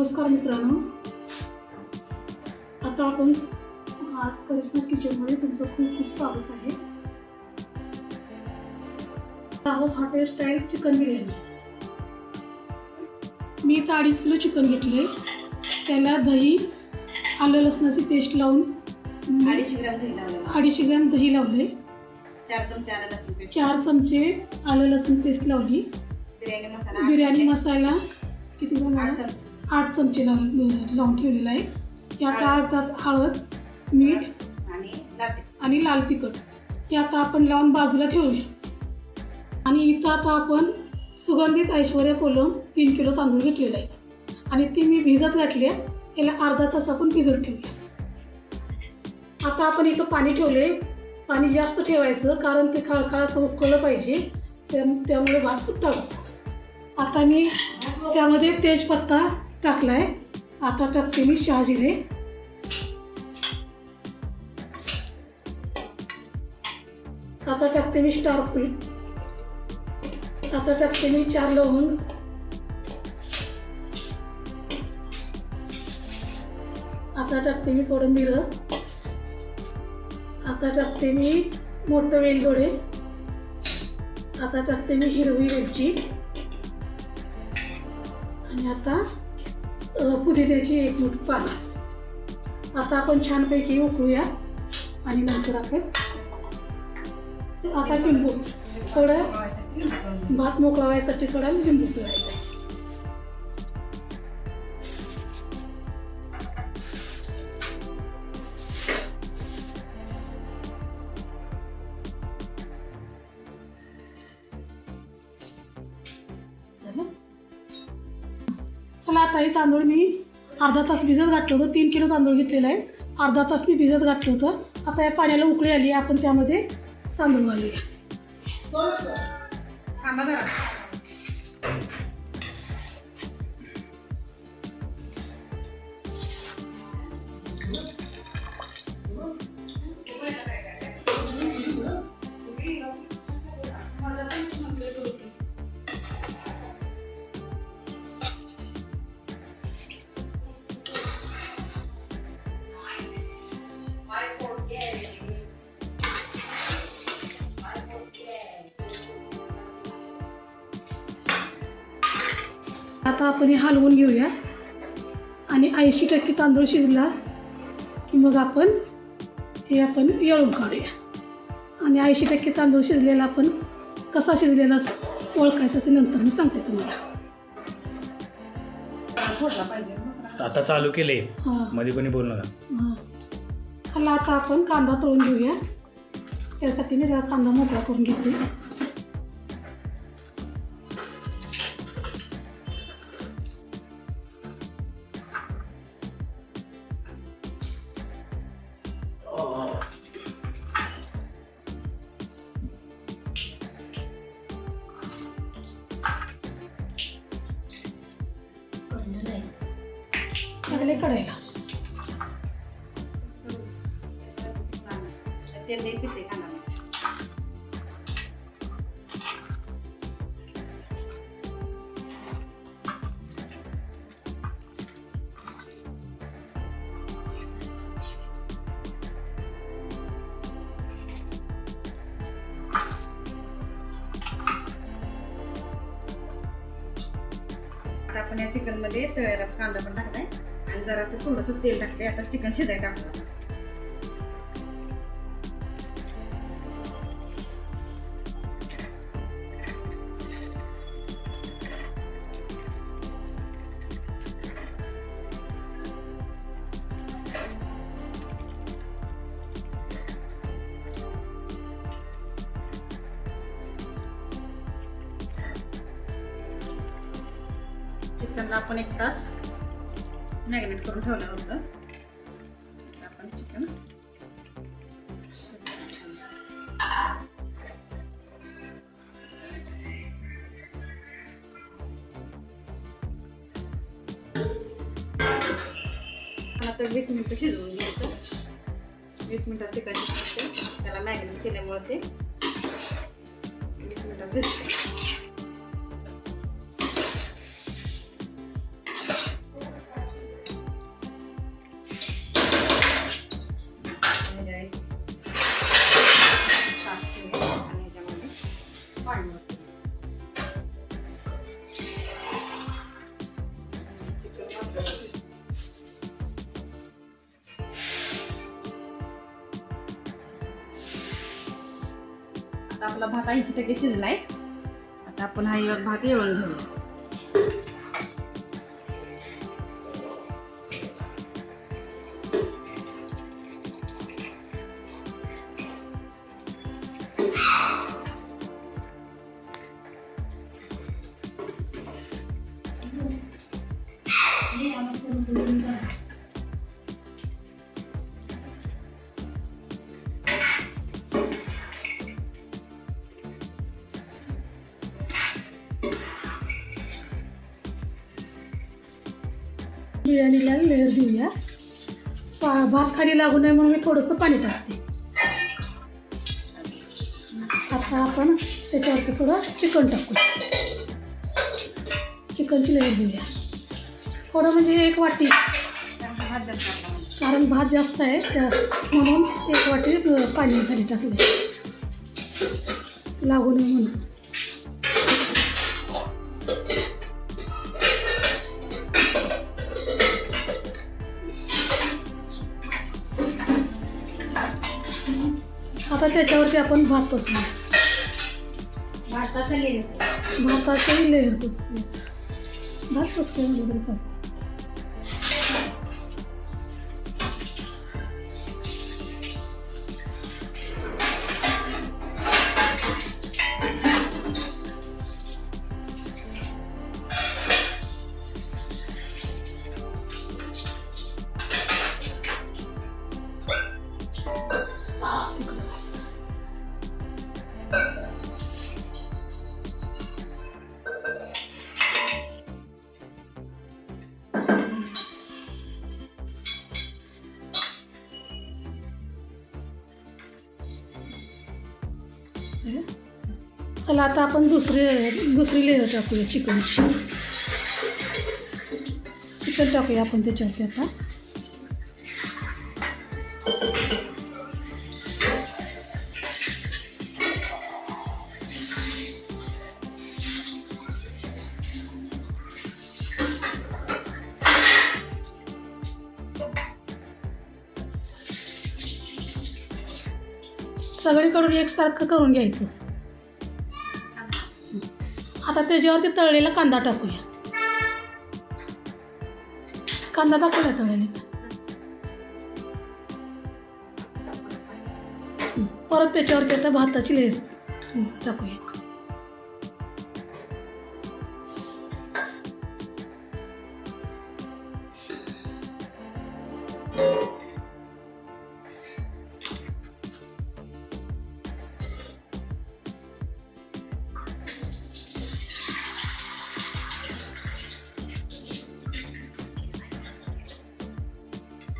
नमस्कार मित्रांनो, आता आपण आज करिश्मास किचनमध्ये तुमचं खूप खूप स्वागत आहे. आहोत हॉटेल स्टाईल चिकन बिर्याणी. मी इथं 2.5 किलो चिकन घेतले. त्याला दही, आलं लसणाची पेस्ट लावून 250 ग्रॅम दही लावले. 4 चमचे आलं लसूण पेस्ट लावली. बिर्याणी मसाला किती प्रमाणात 8 चमचे लावून ठेवलेला आहे. यात अर्धा हळद, मीठ आणि लाल तिखट हे आता आपण लावून बाजूला ठेवूया. आणि इथं आता आपण सुगंधित ऐश्वर्या कोलम 3 किलो तांदूळ घेतलेला आहे आणि ती मी भिजत घातली आहे. याला अर्धा तास आपण भिजत ठेवूया. आता आपण इथं पाणी ठेवले. पाणी जास्त ठेवायचं कारण ते खळखळ असं उकळलं पाहिजे, त्यामुळे भात सुट्टा होतो. आता मी त्यामध्ये तेजपत्ता टाकला आहे. आता टाकते मी शहाजिरे. आता टाकते मी स्टार फूल. आता टाकते मी 4 लवंग. आता टाकते मी थोडं मिरं. आता टाकते मी मोठं वेलदोडे. आता टाकते मी हिरवी वेलची आणि आता पुदिन्याची 1 मूठ पानं. आता आपण छानपैकी उकळूया आणि नंतर आपण आता लिंबू थोडं भात मोकळा व्हायसाठी थोडा लिंबू पिळायचा आहे. चला, आता हे तांदूळ मी अर्धा तास भिजत घातलं होतं. 3 किलो तांदूळ घेतलेला आहे. अर्धा तास मी भिजत घातलं होतं. आता या पाण्याला उकळी आली. आपण त्यामध्ये तांदूळ घालूया. आता आपण हे हलवून घेऊया आणि 80% तांदूळ शिजला की मग आपण येळून काढूया. आणि 80% तांदूळ शिजलेला आपण कसा शिजलेला ओळखायचा ते नंतर मी सांगते तुम्हाला. आता चालू केले. हां मध्ये कोणी बोलू नका. हां चला, आता आपण कांदा तळून घेऊया. त्यासाठी मी जरा कांदा मोकळा करून घेते. लागले कढईला. आता आपण या चिकन मध्ये तळलेला कांदा पण टाकलाय आणि जरासं थोडंसं तेल टाकलंय. आता चिकन शिजायला टाकलं. चिकनला आपण 1 तास मॅरिनेट करून ठेवलं होतं. आपण चिकन आता 20 मिनिटं शिजवून घ्यायचं. 20 मिनिटात चिकन शिजते. त्याला मॅरिनेट केल्यामुळे ते 20 मिनिटात शिजते. आता आपला भात 80% शिजलाय. आता आपण हा भात येळून घेऊया. बिर्याणीला लेअर देऊया. भात खाली लागू नये म्हणून मी थोडंसं पाणी टाकते. आता आपण त्याच्यावरती थोडं चिकन टाकू. चिकनची लेअर देऊया थोडं, म्हणजे 1 वाटी, कारण भात जास्त आहे म्हणून 1 वाटी पाणी खाली टाकले लागू नये म्हणून. आता त्याच्यावरती आपण भात पसरूया. भाताचंही लेअर पसरूया. भात पसरून वगैरे चालतं. चला आता आपण दुसरी लेअर टाकूया चिकनची. चिकन टाकूया आपण त्याच्यावरती आता. सगळीकडून एकसारखं करून घ्यायचं. आता त्याच्यावरती तळलेला कांदा टाकूया. कांदा टाकूया तळलेला. परत त्याच्यावरती आता भाताची लेअर टाकूया.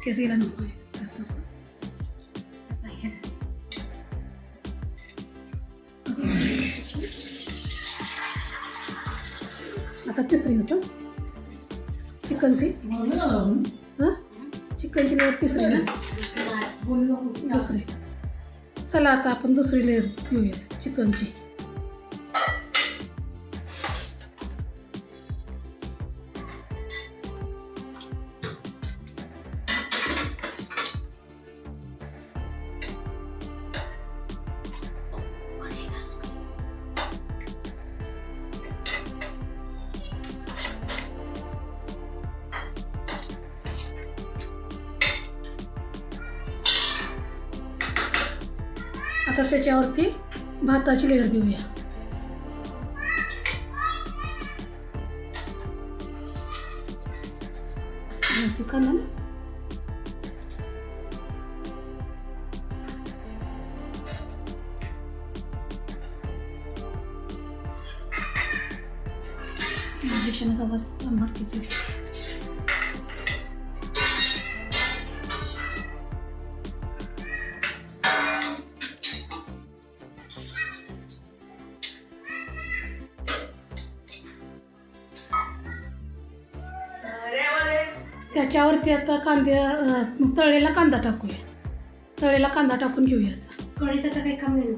केसीला नको आहे. आता तिसरी होतं चिकनची. हां चिकनची लेअर तिसरी ना, दुसरी. चला आता आपण दुसरी लेअर देऊया चिकनची. आता त्याच्यावरती भाताची लेअर देऊया. कांदा शिक्षणाचा आवाज आंबटकीचे. त्याच्यावरती आता तळलेला कांदा टाकूया. तळलेला कांदा टाकून घेऊया. कढीचं तर काही काम नाही.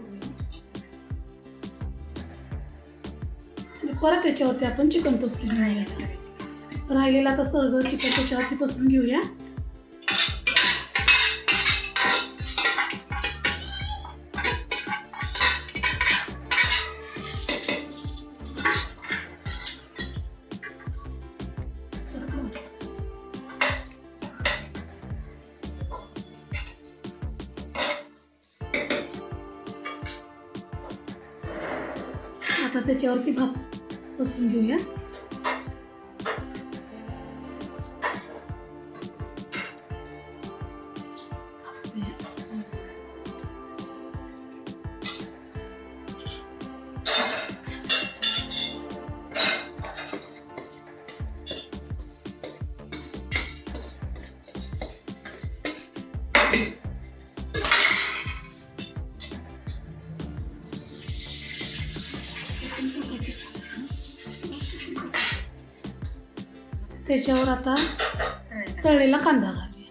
परत त्याच्यावरती आपण चिकन पसरून घेऊया. राहिलेला आता सगळं चिकन त्याच्यावरती पसरून घेऊया. आता त्याच्यावरती भात पसरून घेऊया. त्याच्यावर आता तळलेला कांदा घालूया.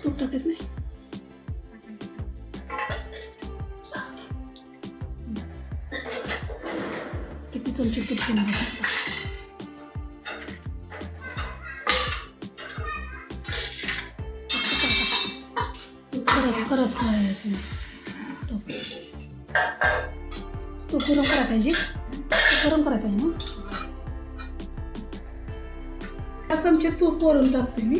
तूप टाकायच नाही. किती चमचे तूप घेणार आहे? करप करायचं. तूप गरम करायला पाहिजे. गरम करायला पाहिजे ना. 5 चमचे तूप वरून टाकते मी.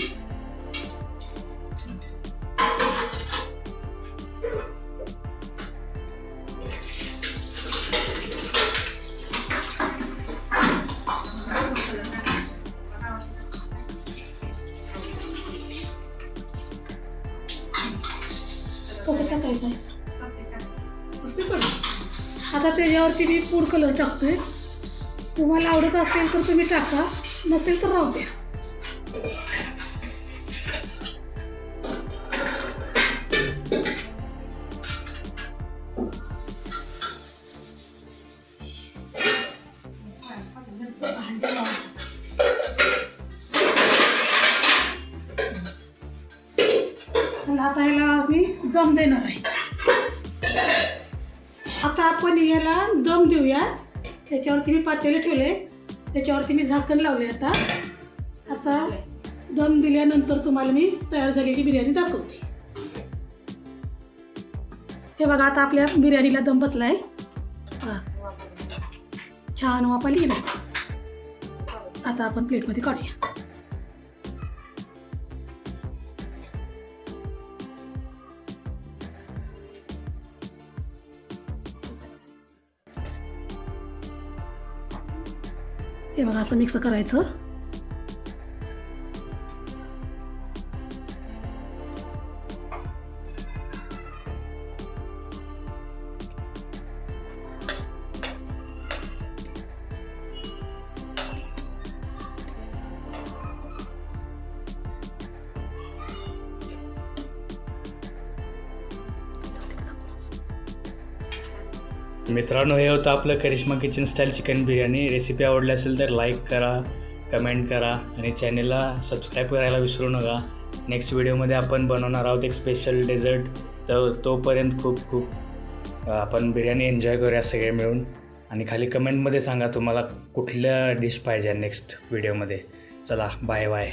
कसं टाकायचं आहे? आता त्याच्यावरती मी फूड कलर टाकतोय. तुम्हाला आवडत असेल तर तुम्ही टाका, नसेल तर राहू द्या. आता ह्याला मी दम देणार आहे. आता आपण याला दम देऊया. त्याच्यावरती मी पातेले ठेवले, त्याच्यावरती मी झाकण लावले. आता दम दिल्यानंतर तुम्हाला मी तयार झालेली बिर्याणी दाखवते. हे बघा, आता आपल्या बिर्याणीला दम बसला आहे. छान वाफ आली ना. आता आपण प्लेटमध्ये काढूया. हे बघा, असं मिक्स करायचं. मित्रांनो, हे होतं आपलं Karishma kitchen style chicken biryani. Recipe आवडली असेल तर लाईक करा, कमेंट करा आणि चॅनेलला सबस्क्राईब करायला विसरू नका. नेक्स्ट व्हिडिओमध्ये आपण बनवणार आहोत एक स्पेशल डेझर्ट. तर तोपर्यंत खूप आपण बिर्याणी एन्जॉय करूया सगळे मिळून. आणि खाली कमेंटमध्ये सांगा तुम्हाला कुठल्या डिश पाहिजे नेक्स्ट व्हिडिओमध्ये. चला, बाय बाय.